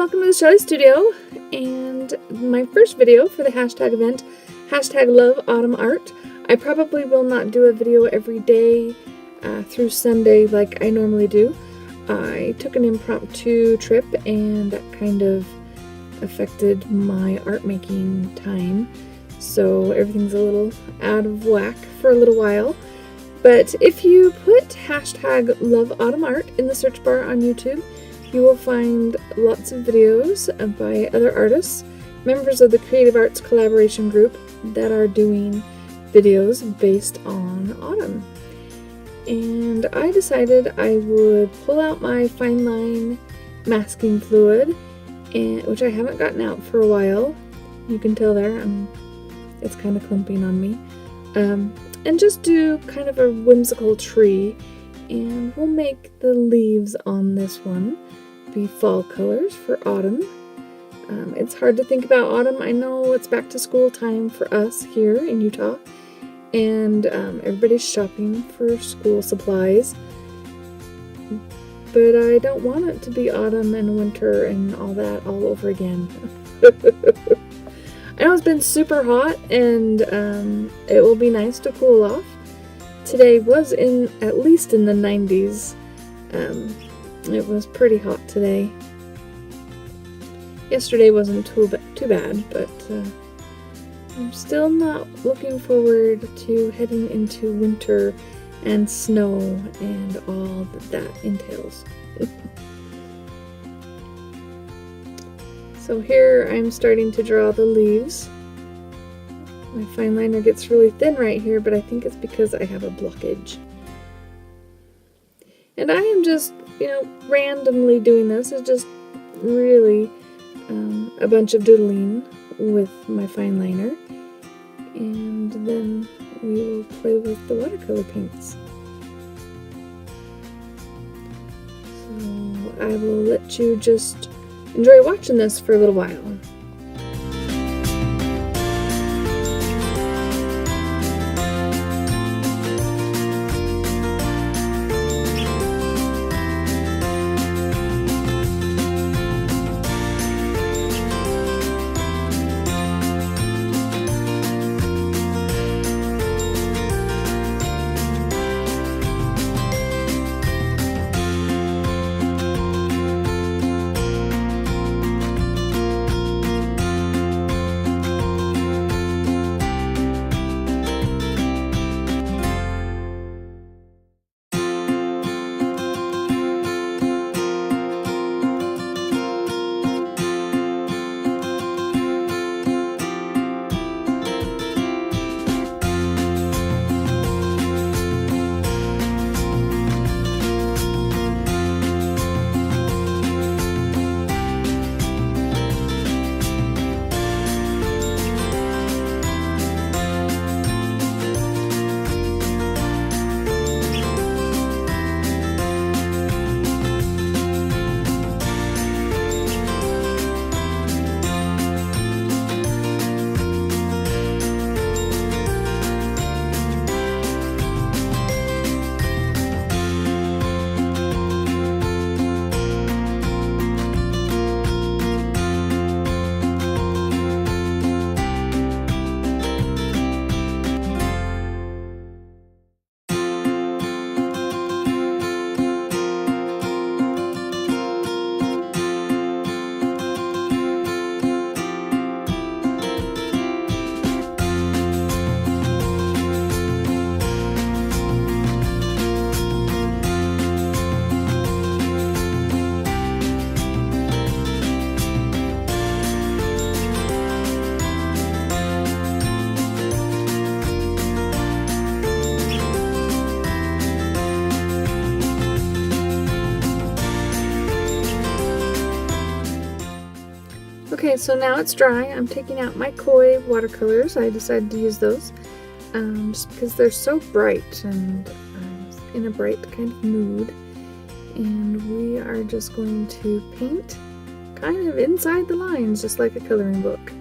welcome to the Shelley Studio, and my first video for the hashtag event, hashtag loveautumnart. I probably will not do a video every day through Sunday like I normally do. I took an impromptu trip and that kind of affected my art making time, so everything's a little out of whack for a little while. But if you put hashtag loveautumnart in the search bar on YouTube, you will find lots of videos by other artists, members of the Creative Arts Collaboration Group, that are doing videos based on autumn. And I decided I would pull out my fine line masking fluid, which I haven't gotten out for a while. You can tell there, it's kind of clumping on me. And just do kind of a whimsical tree, and we'll make the leaves on this one be fall colors for autumn. It's hard to think about autumn. I know it's back to school time for us here in Utah, and everybody's shopping for school supplies, but I don't want it to be autumn and winter and all that all over again. I know it's been super hot, and it will be nice to cool off. Today was at least in the 90s. It was pretty hot today. Yesterday wasn't too bad, but I'm still not looking forward to heading into winter and snow and all that entails. So here I'm starting to draw the leaves. My fine liner gets really thin right here, but I think it's because I have a blockage. And I am just, randomly doing this. It's just really a bunch of doodling with my fine liner. And then we will play with the watercolor paints. So I will let you just enjoy watching this for a little while. Okay, so now it's dry. I'm taking out my koi watercolors. I decided to use those just because they're so bright, and I'm in a bright kind of mood. And we are just going to paint kind of inside the lines, just like a coloring book.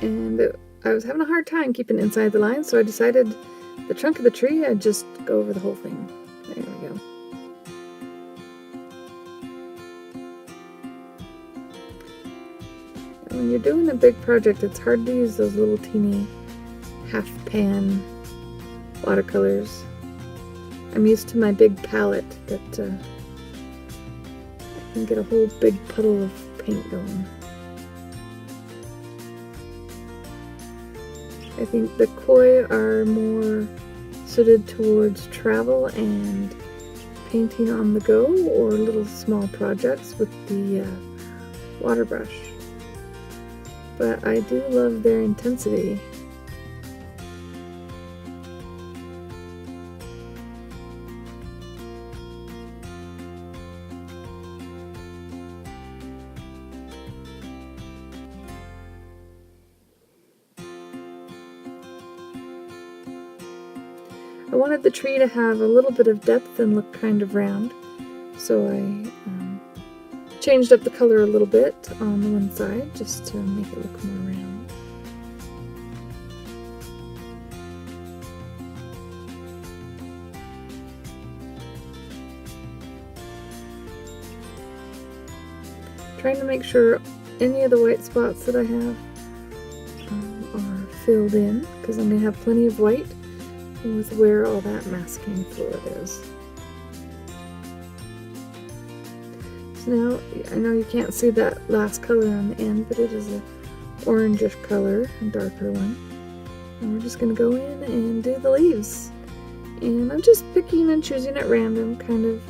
And I was having a hard time keeping inside the lines, so I decided the trunk of the tree, I'd just go over the whole thing. There we go. When you're doing a big project, it's hard to use those little teeny half pan watercolors. I'm used to my big palette that I can get a whole big puddle of paint going. I think the koi are more suited towards travel and painting on the go or little small projects with the water brush. But I do love their intensity. I wanted the tree to have a little bit of depth and look kind of round, so I changed up the color a little bit on the one side just to make it look more round. Trying to make sure any of the white spots that I have are filled in, because I'm going to have plenty of white with where all that masking fluid is. So now, I know you can't see that last color on the end, but it is an orangish color, a darker one. And we're just going to go in and do the leaves. And I'm just picking and choosing at random, kind of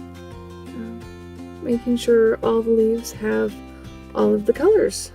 making sure all the leaves have all of the colors.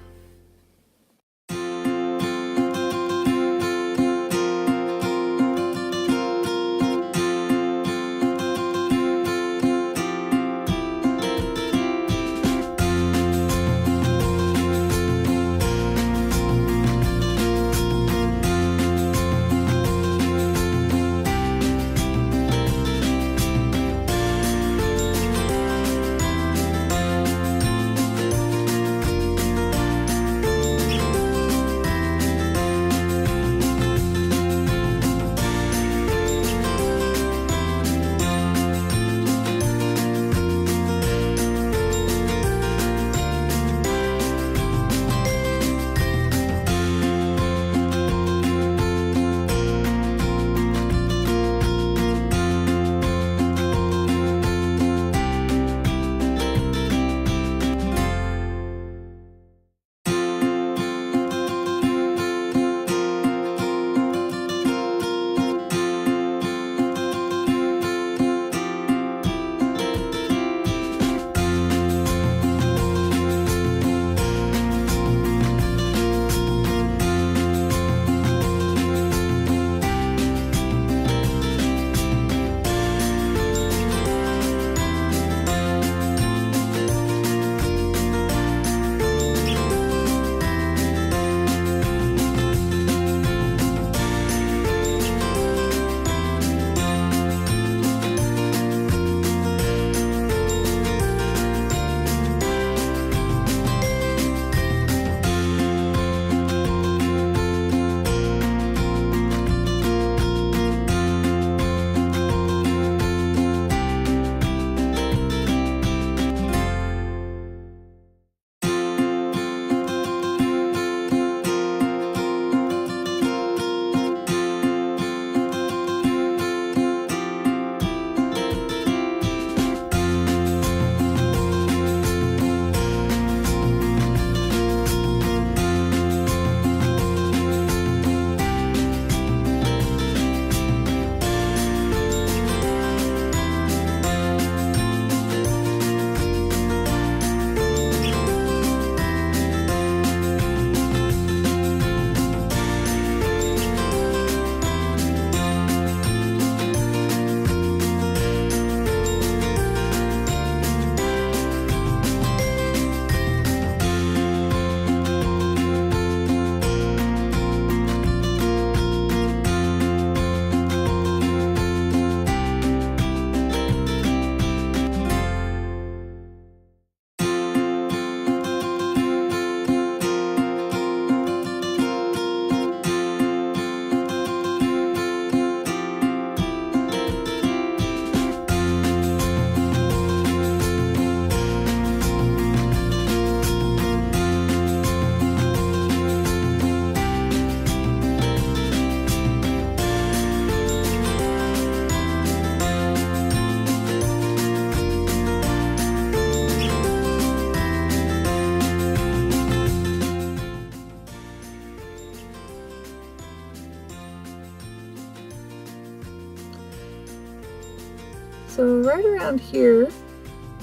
So right around here,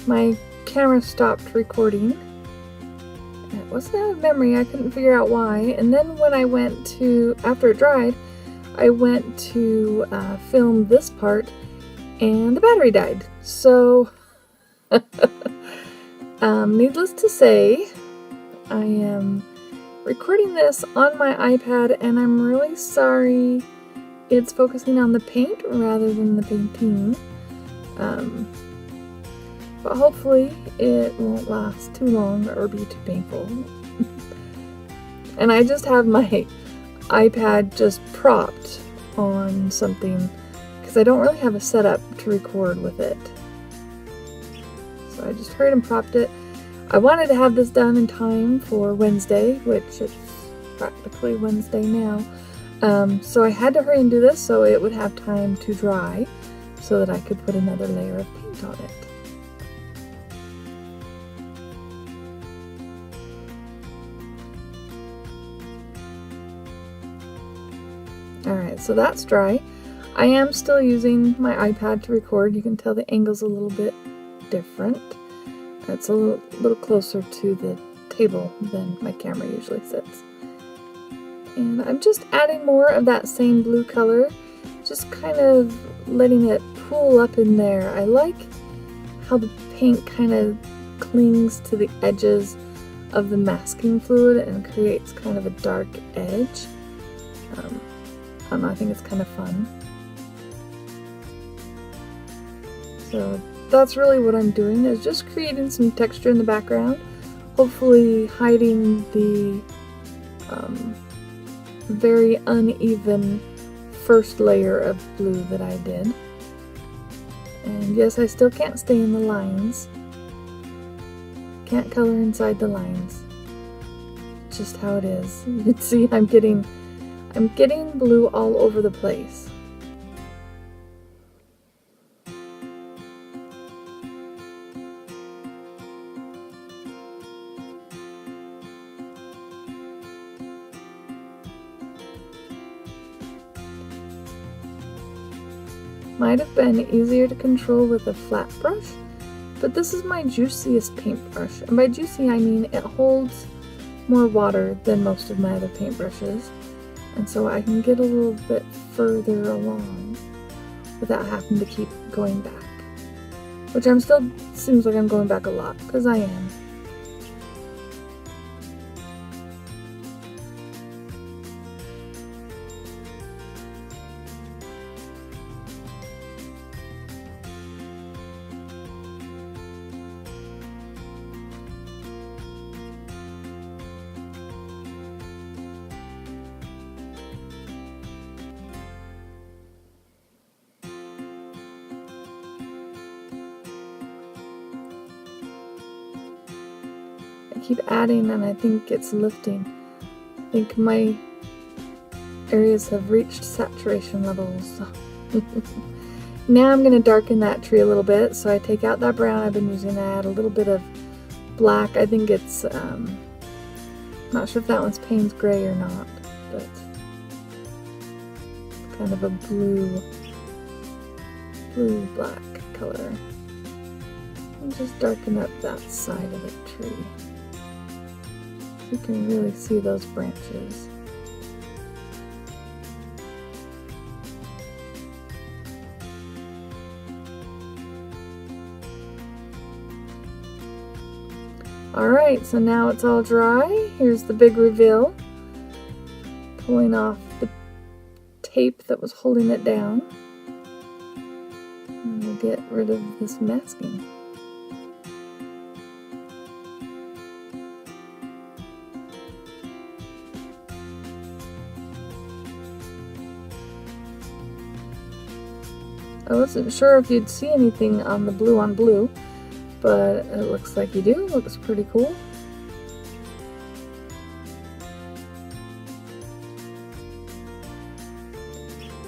my camera stopped recording. It wasn't out of memory, I couldn't figure out why. And then when I went to, after it dried, I went to film this part and the battery died. So, needless to say, I am recording this on my iPad and I'm really sorry it's focusing on the paint rather than the painting. But hopefully it won't last too long or be too painful. And I just have my iPad just propped on something because I don't really have a setup to record with it. So I just hurried and propped it. I wanted to have this done in time for Wednesday, which it's practically Wednesday now. So I had to hurry and do this so it would have time to dry so that I could put another layer of paint on it. Alright, so that's dry. I am still using my iPad to record. You can tell the angle's a little bit different. It's a little closer to the table than my camera usually sits. And I'm just adding more of that same blue color, just kind of letting it pool up in there. I like how the paint kind of clings to the edges of the masking fluid and creates kind of a dark edge. I don't know, I think it's kind of fun. So that's really what I'm doing, is just creating some texture in the background, hopefully hiding the very uneven first layer of blue that I did. And yes, I still can't stay in the lines. Can't color inside the lines. Just how it is. You can see I'm getting blue all over the place. Might have been easier to control with a flat brush, but this is my juiciest paintbrush. And by juicy I mean it holds more water than most of my other paintbrushes. And so I can get a little bit further along without having to keep going back. Which seems like I'm going back a lot, because I am. Keep adding and I think it's lifting. I think my areas have reached saturation levels. Now I'm going to darken that tree a little bit, so I take out that brown I've been using, I add a little bit of black. I think it's, not sure if that one's Payne's Gray or not, but it's kind of a blue-black color. And just darken up that side of the tree. You can really see those branches. Alright, so now it's all dry. Here's the big reveal. Pulling off the tape that was holding it down. And we'll get rid of this masking. I wasn't sure if you'd see anything on the blue on blue, but it looks like you do. It looks pretty cool.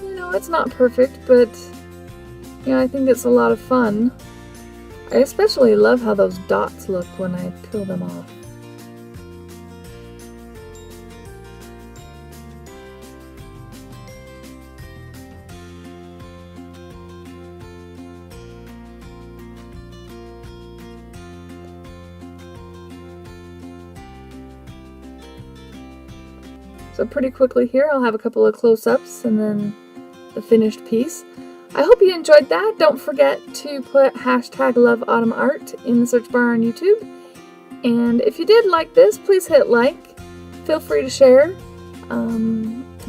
You know, it's not perfect, but you know, I think it's a lot of fun. I especially love how those dots look when I peel them off. So pretty quickly here, I'll have a couple of close-ups and then the finished piece. I hope you enjoyed that. Don't forget to put hashtag loveautumnart in the search bar on YouTube. And if you did like this, please hit like. Feel free to share.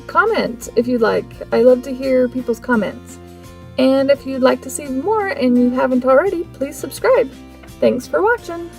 Comment if you'd like. I love to hear people's comments. And if you'd like to see more and you haven't already, please subscribe. Thanks for watching.